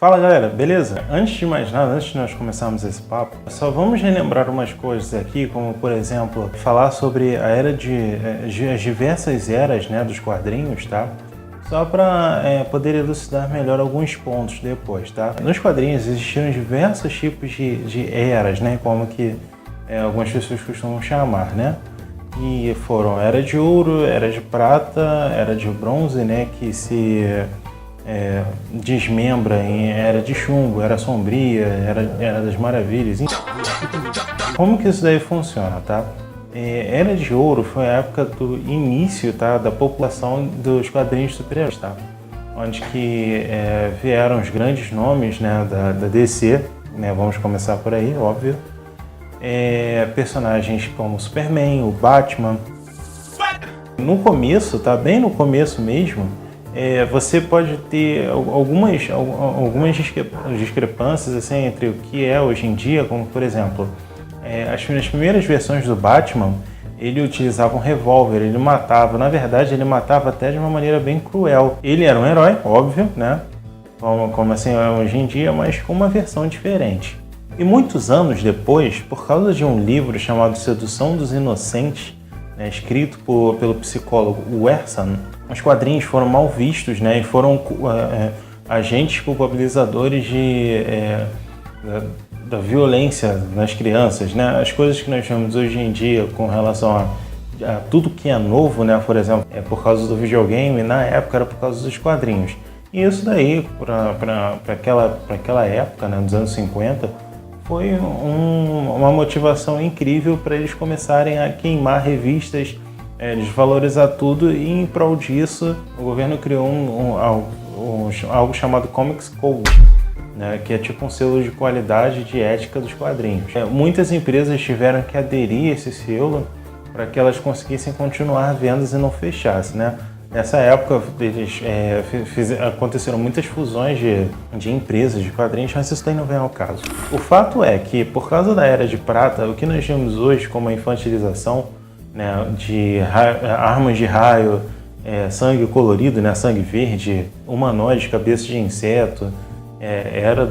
Fala galera, beleza? Antes de mais nada, antes de nós começarmos esse papo, só vamos relembrar umas coisas aqui, como por exemplo, falar sobre a era as diversas eras, né, dos quadrinhos, tá? Só para poder elucidar melhor alguns pontos depois, tá? Nos quadrinhos existiram diversos tipos de eras, né, como que algumas pessoas costumam chamar, né? E foram Era de Ouro, Era de Prata, Era de Bronze, né, que se desmembra em Era de Chumbo, Era Sombria, Era das Maravilhas. Como que isso daí funciona, tá? Era de Ouro foi a época do início, tá, da população dos quadrinhos de super-heróis, tá? Onde que vieram os grandes nomes, né, da DC, né, vamos começar por aí, óbvio. Personagens como Superman, o Batman. No começo, tá, bem no começo mesmo, você pode ter algumas discrepâncias assim, entre o que é hoje em dia, como por exemplo, nas primeiras versões do Batman, ele utilizava um revólver, ele matava, na verdade ele matava até de uma maneira bem cruel. Ele era um herói, óbvio, né? Como assim é hoje em dia, mas com uma versão diferente. E muitos anos depois, por causa de um livro chamado Sedução dos Inocentes, né, escrito pelo psicólogo Wertham, os quadrinhos foram mal vistos, né, e foram agentes culpabilizadores da violência nas crianças, né? As coisas que nós vemos hoje em dia com relação a tudo que é novo, né, por exemplo, por causa do videogame, na época era por causa dos quadrinhos. E isso daí, para aquela época, né, dos anos 50, foi uma motivação incrível para eles começarem a queimar revistas, desvalorizar tudo, e em prol disso o governo criou algo chamado Comics Code, né, que é tipo um selo de qualidade de ética dos quadrinhos. Muitas empresas tiveram que aderir a esse selo para que elas conseguissem continuar vendas e não fechassem, né? Nessa época aconteceram muitas fusões de empresas de quadrinhos, mas isso daí não vem ao caso. O fato é que, por causa da Era de Prata, o que nós vemos hoje como a infantilização, né, de armas de raio, sangue colorido, né, sangue verde, humanoide, cabeça de inseto, era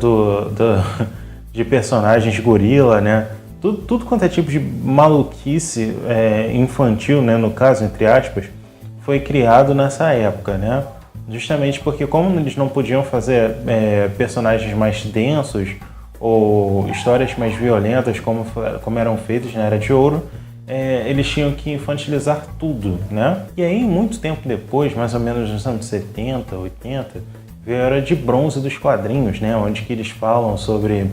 de personagens gorila, né? Tudo quanto é tipo de maluquice infantil, né, no caso, entre aspas, foi criado nessa época, né? Justamente porque como eles não podiam fazer personagens mais densos ou histórias mais violentas como eram feitas na Era de Ouro, eles tinham que infantilizar tudo, né? E aí, muito tempo depois, mais ou menos nos anos 70, 80, veio a Era de Bronze dos quadrinhos, né? Onde que eles falam sobre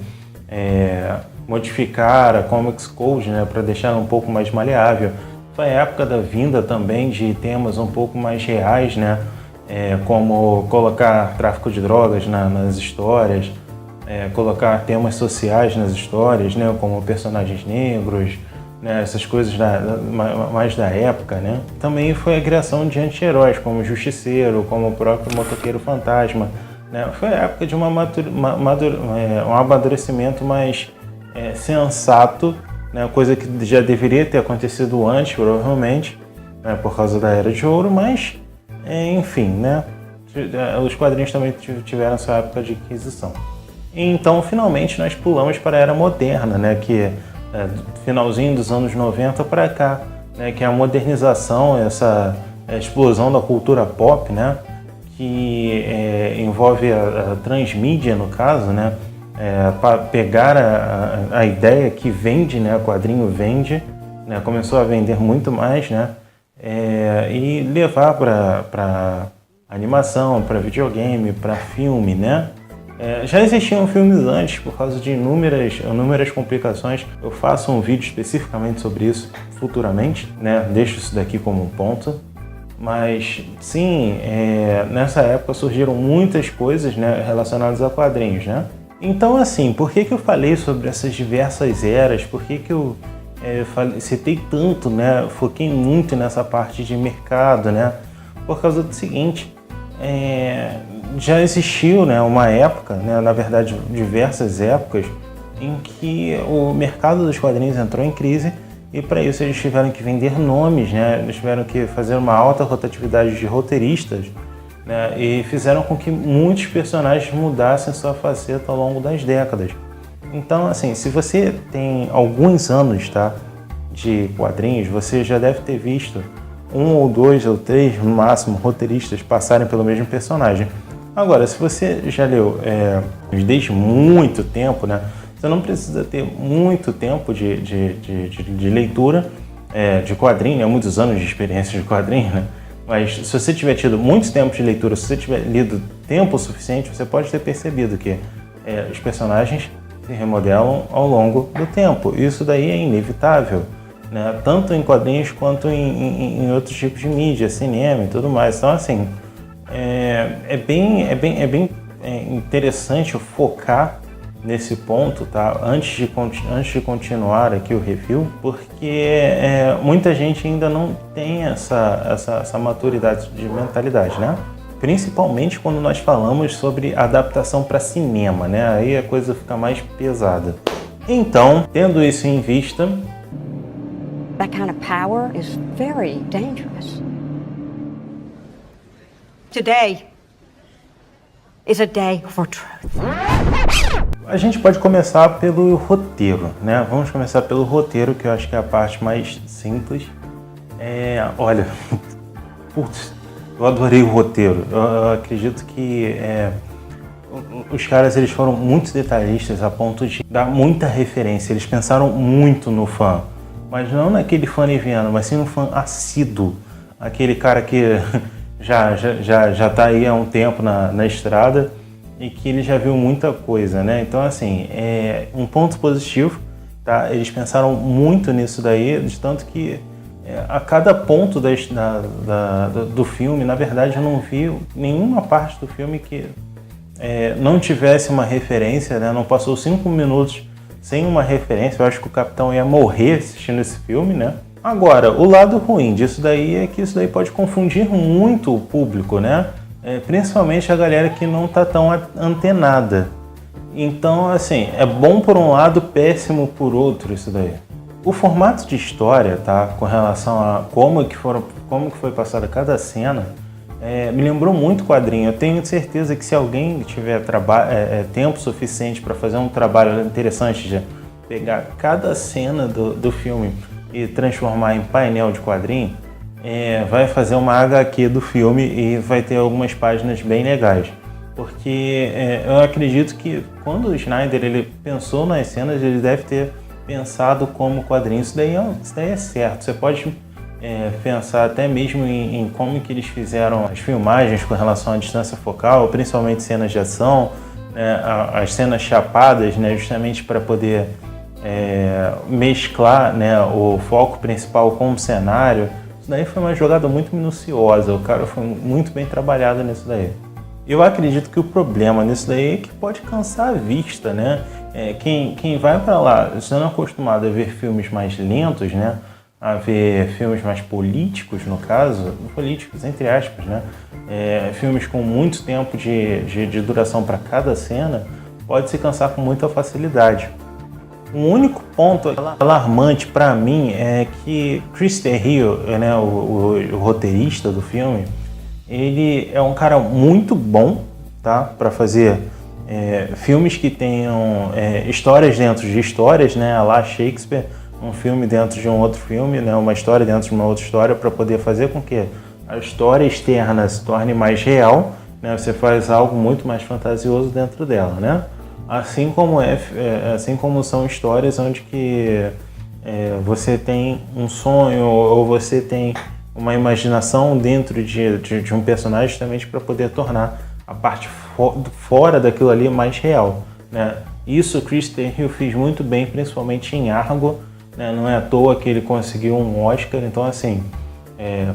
modificar a Comics Code, né, para deixar um pouco mais maleável. Foi a época da vinda também de temas um pouco mais reais, né? Como colocar tráfico de drogas nas histórias, colocar temas sociais nas histórias, né? Como personagens negros, né? Essas coisas mais da época, né? Também foi a criação de anti-heróis, como o Justiceiro, como o próprio Motoqueiro Fantasma, né? Foi a época de um amadurecimento mais sensato, né, coisa que já deveria ter acontecido antes, provavelmente, né, por causa da Era de Ouro, mas, enfim, né, os quadrinhos também tiveram sua época de aquisição. Então, finalmente, nós pulamos para a Era Moderna, né, que é do finalzinho dos anos 90 para cá, né, que é a modernização, essa explosão da cultura pop, né, que envolve a transmídia, no caso, né, para pegar a ideia que vende, né, o quadrinho vende, né, começou a vender muito mais, né, e levar para animação, para videogame, para filme, né. Já existiam filmes antes por causa de inúmeras complicações. Eu faço um vídeo especificamente sobre isso futuramente, né, deixo isso daqui como um ponto. Mas sim, nessa época surgiram muitas coisas, né, relacionadas a quadrinhos, né. Então, assim, por que eu falei sobre essas diversas eras? Por que eu citei tanto, né? Foquei muito nessa parte de mercado, né? Por causa do seguinte, já existiu, né, uma época, né, na verdade diversas épocas, em que o mercado dos quadrinhos entrou em crise e para isso eles tiveram que vender nomes, né? Eles tiveram que fazer uma alta rotatividade de roteiristas, né, e fizeram com que muitos personagens mudassem sua faceta ao longo das décadas. Então, assim, se você tem alguns anos, tá, de quadrinhos, você já deve ter visto 1 ou 2 ou 3, no máximo, roteiristas passarem pelo mesmo personagem. Agora, se você já leu desde muito tempo, né, você não precisa ter muito tempo de leitura de quadrinho, né, muitos anos de experiência de quadrinho, né? Mas se você tiver tido muito tempo de leitura, se você tiver lido tempo suficiente, você pode ter percebido que os personagens se remodelam ao longo do tempo. Isso daí é inevitável, né? Tanto em quadrinhos quanto em outros tipos de mídia, cinema e tudo mais. Então, assim, é bem interessante focar nesse ponto, tá? Antes de continuar aqui o review, porque muita gente ainda não tem essa maturidade de mentalidade, né? Principalmente quando nós falamos sobre adaptação para cinema, né? Aí a coisa fica mais pesada. Então, tendo isso em vista, that kind of power is very dangerous. Today is a day for truth. A gente pode começar pelo roteiro, né? Vamos começar pelo roteiro, que eu acho que é a parte mais simples. Olha, putz, eu adorei o roteiro. Eu acredito que os caras eles foram muito detalhistas a ponto de dar muita referência. Eles pensaram muito no fã, mas não naquele fã leviano, mas sim no fã assíduo. Aquele cara que já tá aí há um tempo na estrada e que ele já viu muita coisa, né? Então, assim, um ponto positivo, tá? Eles pensaram muito nisso daí, de tanto que a cada ponto do filme, na verdade, eu não vi nenhuma parte do filme que não tivesse uma referência, né? Não passou 5 minutos sem uma referência. Eu acho que o Capitão ia morrer assistindo esse filme, né? Agora, o lado ruim disso daí é que isso daí pode confundir muito o público, né? Principalmente a galera que não tá tão antenada. Então, assim, é bom por um lado, péssimo por outro isso daí. O formato de história, tá, com relação a como que foi passada cada cena, me lembrou muito quadrinho. Eu tenho certeza que se alguém tiver tempo suficiente para fazer um trabalho interessante de pegar cada cena do filme e transformar em painel de quadrinho, vai fazer uma HQ do filme e vai ter algumas páginas bem legais. Porque eu acredito que quando o Snyder ele pensou nas cenas, ele deve ter pensado como quadrinho. Isso daí é certo. Você pode pensar até mesmo em como que eles fizeram as filmagens com relação à distância focal, principalmente cenas de ação, né, as cenas chapadas, né, justamente para poder mesclar, né, o foco principal com o cenário. Isso daí foi uma jogada muito minuciosa, o cara foi muito bem trabalhado nisso daí. Eu acredito que o problema nisso daí é que pode cansar a vista, né? Quem vai para lá, sendo acostumado a ver filmes mais lentos, né? A ver filmes mais políticos, no caso, políticos entre aspas, né? Filmes com muito tempo de duração para cada cena, pode se cansar com muita facilidade. O único ponto alarmante para mim é que Chris Terrio, né, o roteirista do filme, ele é um cara muito bom, tá, para fazer filmes que tenham histórias dentro de histórias, né, a la Shakespeare, um filme dentro de um outro filme, né, uma história dentro de uma outra história, para poder fazer com que a história externa se torne mais real, né, você faz algo muito mais fantasioso dentro dela, né? Assim como são histórias onde que você tem um sonho ou você tem uma imaginação dentro de um personagem justamente para poder tornar a parte fora daquilo ali mais real, né? Isso o Chris Terrio fez muito bem, principalmente em Argo, né? Não é à toa que ele conseguiu um Oscar, então assim,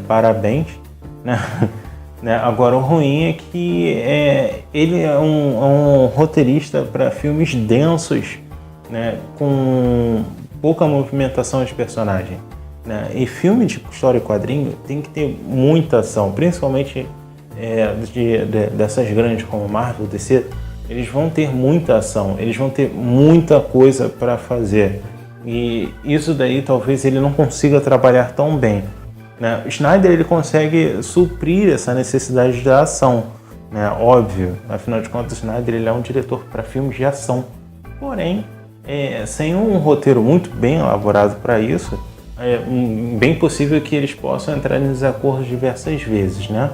parabéns, né? Agora o ruim é que ele é um roteirista para filmes densos, né, com pouca movimentação de personagem, né? E filme de história e quadrinho tem que ter muita ação, principalmente dessas grandes como Marvel, DC, eles vão ter muita ação, eles vão ter muita coisa para fazer. E isso daí talvez ele não consiga trabalhar tão bem, né? O Snyder ele consegue suprir essa necessidade da ação, né? Óbvio, afinal de contas, o Snyder ele é um diretor para filmes de ação. Porém, sem um roteiro muito bem elaborado para isso, é bem possível que eles possam entrar em desacordos diversas vezes, né?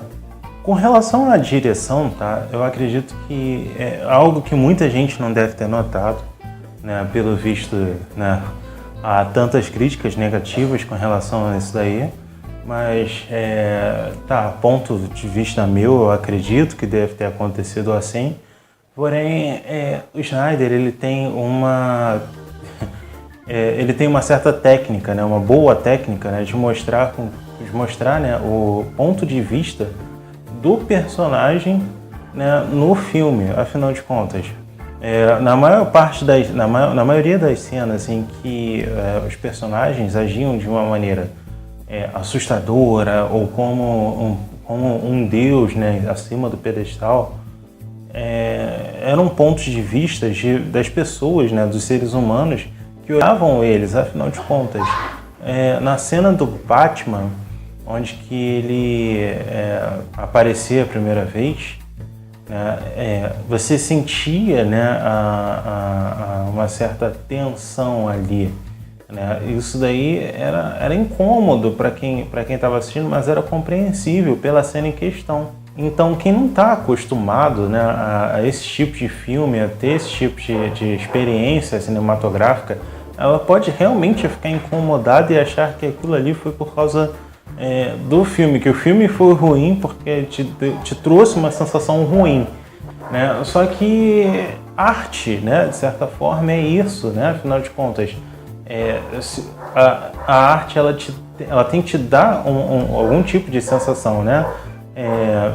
Com relação à direção, tá? Eu acredito que é algo que muita gente não deve ter notado, né? Pelo visto, né? Há tantas críticas negativas com relação a isso daí, mas ponto de vista meu, eu acredito que deve ter acontecido assim. Porém, o Snyder ele tem uma certa técnica, né? Uma boa técnica, né? de mostrar, né? O ponto de vista do personagem, né? no filme, afinal de contas. Na maioria das cenas em que os personagens agiam de uma maneira assustadora ou como um deus, né? acima do pedestal, eram pontos de vista das pessoas, né? dos seres humanos que olhavam eles, afinal de contas. Na cena do Batman, onde que ele aparecia a primeira vez, né, você sentia, né, uma certa tensão ali, né? Isso daí era incômodo para quem estava assistindo, mas era compreensível pela cena em questão. Então, quem não está acostumado, né, a esse tipo de filme, a ter esse tipo de experiência cinematográfica, ela pode realmente ficar incomodada e achar que aquilo ali foi por causa do filme, que o filme foi ruim porque te trouxe uma sensação ruim, né? Só que arte, né, de certa forma, é isso, né? Afinal de contas, a arte ela tem que te dar algum tipo de sensação, né?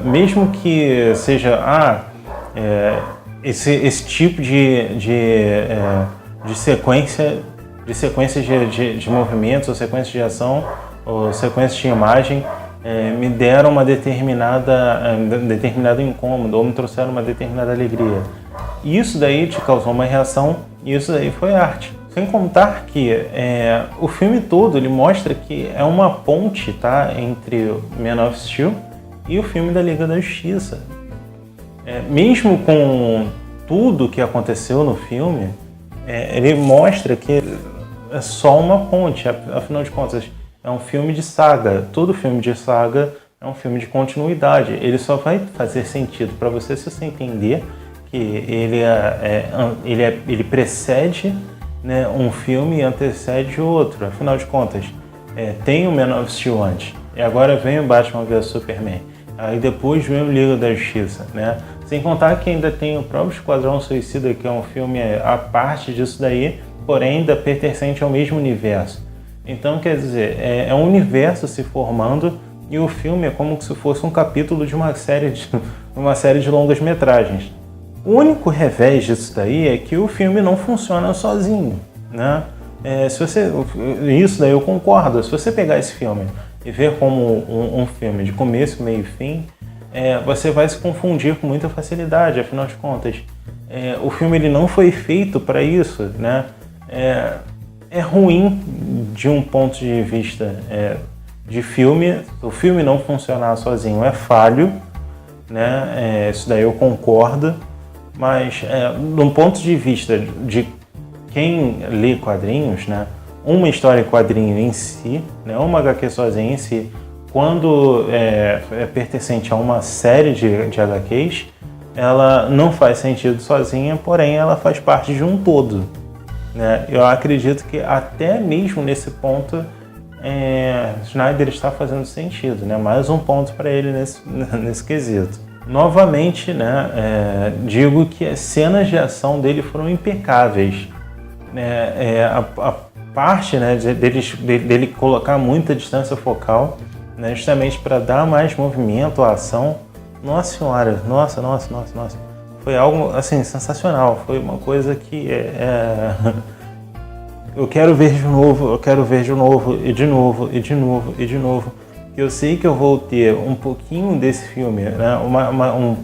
Mesmo que seja esse tipo de sequências de movimentos ou sequências de ação ou sequências de imagem me deram uma determinado incômodo ou me trouxeram uma determinada alegria. E isso daí te causou uma reação e isso daí foi arte. Sem contar que o filme todo ele mostra que é uma ponte, tá, entre Man of Steel e o filme da Liga da Justiça. Mesmo com tudo que aconteceu no filme, ele mostra que é só uma ponte, afinal de contas, é um filme de saga. Todo filme de saga é um filme de continuidade. Ele só vai fazer sentido para você se você entender que ele precede, né, um filme e antecede outro. Afinal de contas, tem o Man of Steel antes, e agora vem o Batman vs Superman. Aí depois vem o Liga da Justiça, né? Sem contar que ainda tem o próprio Esquadrão Suicida, que é um filme à parte disso daí, porém ainda pertencente ao mesmo universo. Então, quer dizer, é um universo se formando e o filme é como se fosse um capítulo de uma série de longas metragens. O único revés disso daí é que o filme não funciona sozinho, né? Isso daí eu concordo. Se você pegar esse filme e ver como um filme de começo, meio e fim, você vai se confundir com muita facilidade. Afinal de contas, o filme ele não foi feito para isso, né? É ruim de um ponto de vista de filme. O filme não funcionar sozinho é falho, né? Isso daí eu concordo. Mas, de um ponto de vista de quem lê quadrinhos, né? Uma história em quadrinho em si, né? Uma HQ sozinha em si, quando é pertencente a uma série de HQs, ela não faz sentido sozinha, porém ela faz parte de um todo, né? Eu acredito que até mesmo nesse ponto Snyder está fazendo sentido, né? Mais um ponto para ele nesse quesito. Novamente, né, digo que as cenas de ação dele foram impecáveis, né? A parte, né, dele colocar muita distância focal, né, justamente para dar mais movimento à ação. Nossa senhora, nossa, foi algo assim sensacional. Foi uma coisa que eu quero ver de novo, e de novo. Eu sei que eu vou ter um pouquinho desse filme, né,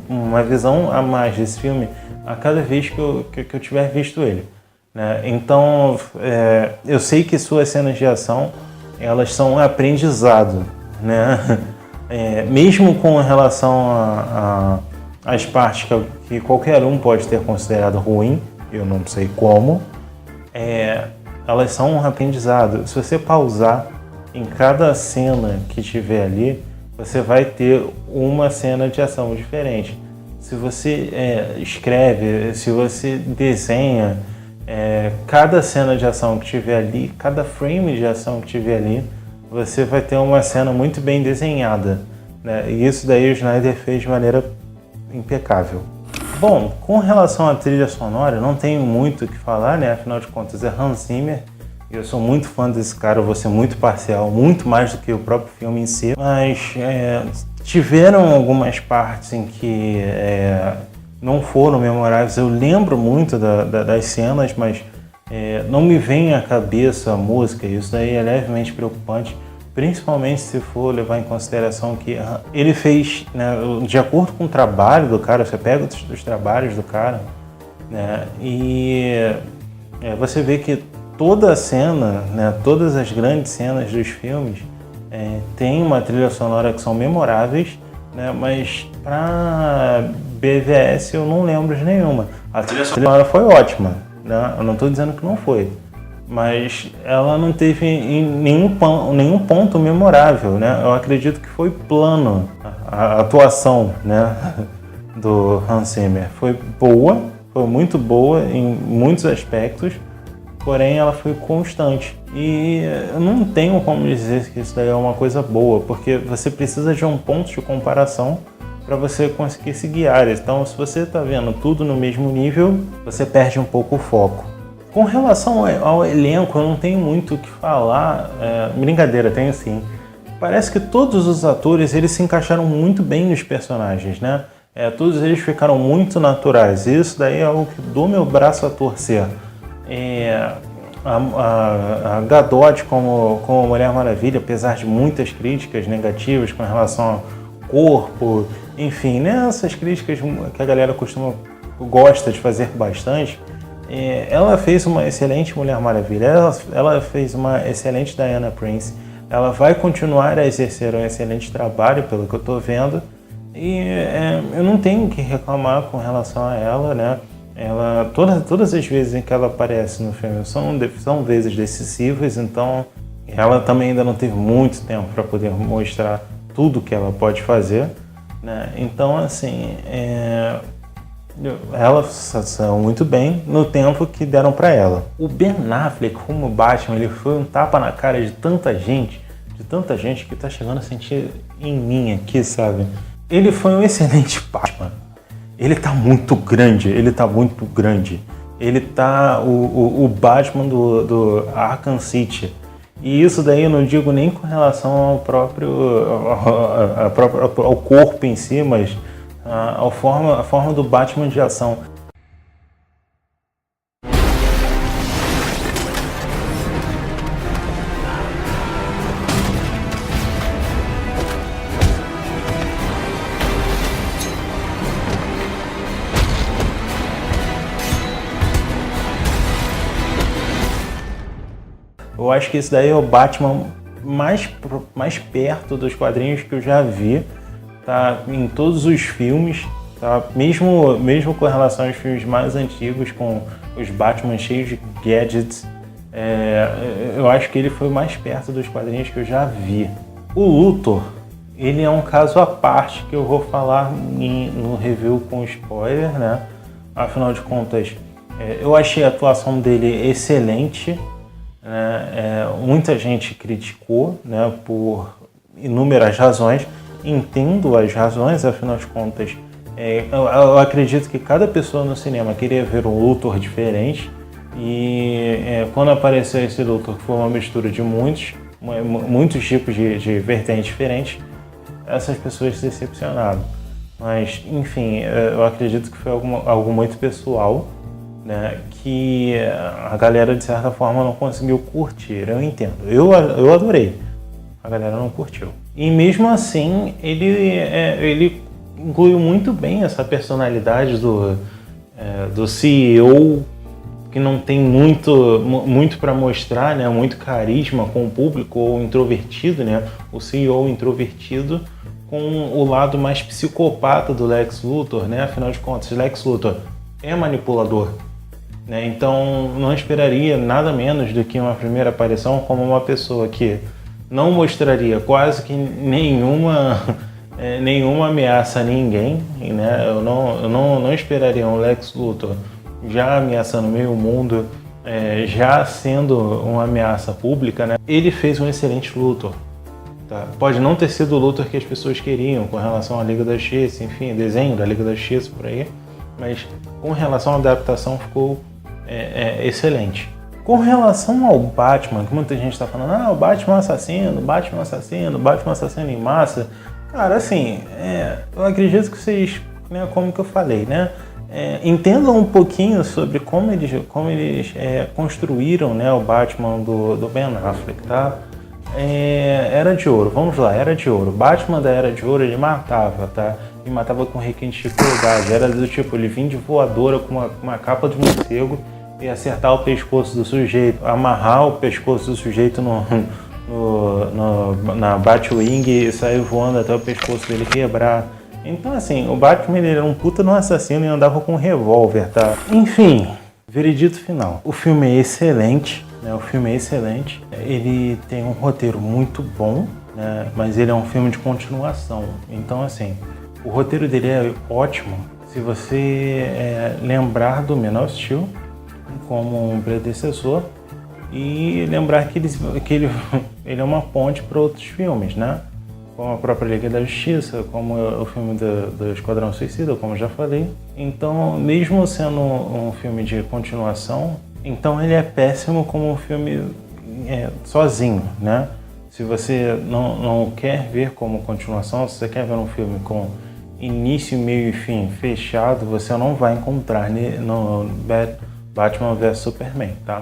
uma visão a mais desse filme a cada vez que eu tiver visto ele, né? Então, eu sei que suas cenas de ação, elas são um aprendizado, né? Mesmo com relação às partes que qualquer um pode ter considerado ruim, eu não sei como, elas são um aprendizado. Se você pausar em cada cena que tiver ali, você vai ter uma cena de ação diferente. Se você escreve, se você desenha, cada cena de ação que tiver ali, cada frame de ação que tiver ali, você vai ter uma cena muito bem desenhada, né? E isso daí o Snyder fez de maneira impecável. Bom, com relação à trilha sonora, não tenho muito o que falar, né? Afinal de contas, é Hans Zimmer. Eu sou muito fã desse cara, eu vou ser muito parcial, muito mais do que o próprio filme em si. Mas tiveram algumas partes em que não foram memoráveis. Eu lembro muito das cenas, mas não me vem à cabeça a música. Isso daí é levemente preocupante, principalmente se for levar em consideração que ele fez, né, de acordo com o trabalho do cara. Você pega os trabalhos do cara, né, e você vê que toda a cena, né, todas as grandes cenas dos filmes tem uma trilha sonora que são memoráveis, né, mas para BVS eu não lembro de nenhuma. A trilha sonora foi ótima, né, eu não estou dizendo que não foi, mas ela não teve nenhum ponto memorável, né. Eu acredito que foi plano a atuação, né, do Hans Zimmer. Foi boa, foi muito boa em muitos aspectos, porém ela foi constante. E eu não tenho como dizer que isso daí é uma coisa boa, porque você precisa de um ponto de comparação para você conseguir se guiar. Então, se você está vendo tudo no mesmo nível, você perde um pouco o foco. Com relação ao elenco, eu não tenho muito o que falar. Brincadeira, tenho sim. Parece que todos os atores eles se encaixaram muito bem nos personagens, né? Todos eles ficaram muito naturais. Isso daí é o que dou meu braço a torcer. A Gadot como Mulher Maravilha, apesar de muitas críticas negativas com relação ao corpo, enfim, né, essas críticas que a galera gosta de fazer bastante, ela fez uma excelente Mulher Maravilha, ela fez uma excelente Diana Prince, ela vai continuar a exercer um excelente trabalho, pelo que eu estou vendo, e eu não tenho o que reclamar com relação a ela, né? Ela, todas as vezes em que ela aparece no filme são vezes decisivas, então ela também ainda não teve muito tempo para poder mostrar tudo que ela pode fazer, né? Então, assim, ela saiu muito bem no tempo que deram para ela. O Ben Affleck como Batman, ele foi um tapa na cara de tanta gente que tá chegando a sentir em mim aqui, sabe? Ele foi um excelente Batman. Ele tá muito grande. Ele tá o Batman do Arkham City. E isso daí eu não digo nem com relação ao ao corpo em si, mas a forma do Batman de ação. Eu acho que esse daí é o Batman mais perto dos quadrinhos que eu já vi, tá? Em todos os filmes, tá? Mesmo com relação aos filmes mais antigos, com os Batman cheios de gadgets, eu acho que ele foi o mais perto dos quadrinhos que eu já vi. O Luthor, ele é um caso à parte que eu vou falar no review com spoiler, né? Afinal de contas, eu achei a atuação dele excelente. Muita gente criticou, né, por inúmeras razões. Entendo as razões, afinal de contas, eu acredito que cada pessoa no cinema queria ver um Luthor diferente, e quando apareceu esse Luthor, que foi uma mistura de muitos tipos de vertentes diferentes, essas pessoas se decepcionaram. Mas, enfim, eu acredito que foi algo muito pessoal, né, que a galera de certa forma não conseguiu curtir. Eu entendo, eu adorei, a galera não curtiu. E mesmo assim ele incluiu muito bem essa personalidade do CEO que não tem muito para mostrar, né? Muito carisma com o público, ou introvertido, né? O CEO introvertido, com o lado mais psicopata do Lex Luthor, né? Afinal de contas, Lex Luthor é manipulador, né? Então não esperaria nada menos do que uma primeira aparição como uma pessoa que não mostraria quase que nenhuma ameaça a ninguém, né? Eu não esperaria um Lex Luthor já ameaçando meio mundo, já sendo uma ameaça pública, né? Ele fez um excelente Luthor. Tá? Pode não ter sido o Luthor que as pessoas queriam com relação à Liga da Justiça, enfim, desenho da Liga da Justiça por aí, mas com relação à adaptação ficou excelente. Com relação ao Batman, que muita gente está falando, o Batman assassino em massa. Cara, assim, eu acredito que vocês, né, como que eu falei, né, entendam um pouquinho sobre como eles construíram, né, o Batman do Ben Affleck, tá? Era de Ouro, vamos lá, Era de Ouro. Batman da Era de Ouro, ele matava, tá? E matava com requinte de crueldade. Era do tipo, ele vinha de voadora com uma capa de morcego e acertar o pescoço do sujeito, amarrar o pescoço do sujeito na Batwing e sair voando até o pescoço dele quebrar. Então, assim, o Batman ele era um puta de um assassino e andava com um revólver, tá? Enfim, veredito final. O filme é excelente, né? Ele tem um roteiro muito bom, né? Mas ele é um filme de continuação. Então, assim, o roteiro dele é ótimo se você lembrar do Man of Steel como um predecessor e lembrar que ele é uma ponte para outros filmes, né? Como a própria Liga da Justiça, como o filme do Esquadrão Suicida, como eu já falei. Então, mesmo sendo um filme de continuação, então ele é péssimo como um filme sozinho, né? Se você não quer ver como continuação, se você quer ver um filme com início, meio e fim fechado, você não vai encontrar no Batman vs Superman, tá?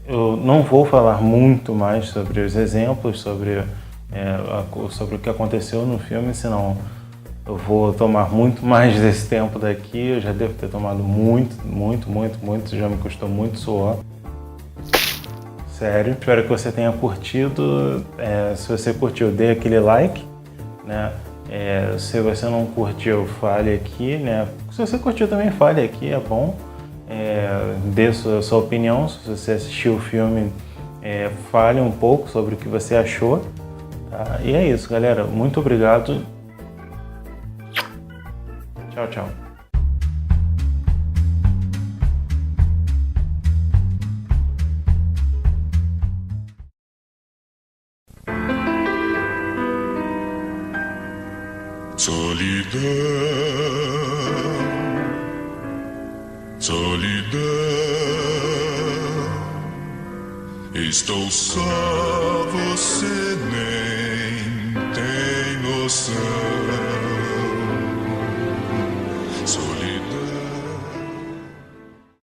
Eu não vou falar muito mais sobre os exemplos, sobre o que aconteceu no filme, senão eu vou tomar muito mais desse tempo daqui. Eu já devo ter tomado muito, já me custou muito suor. Sério, espero que você tenha curtido. Se você curtiu, dê aquele like, né? Se você não curtiu, fale aqui, né? Se você curtiu também, fale aqui, é bom. Dê sua opinião. Se você assistiu o filme, fale um pouco sobre o que você achou. Tá? E é isso, galera. Muito obrigado. Tchau, tchau. Solidão, estou só, você nem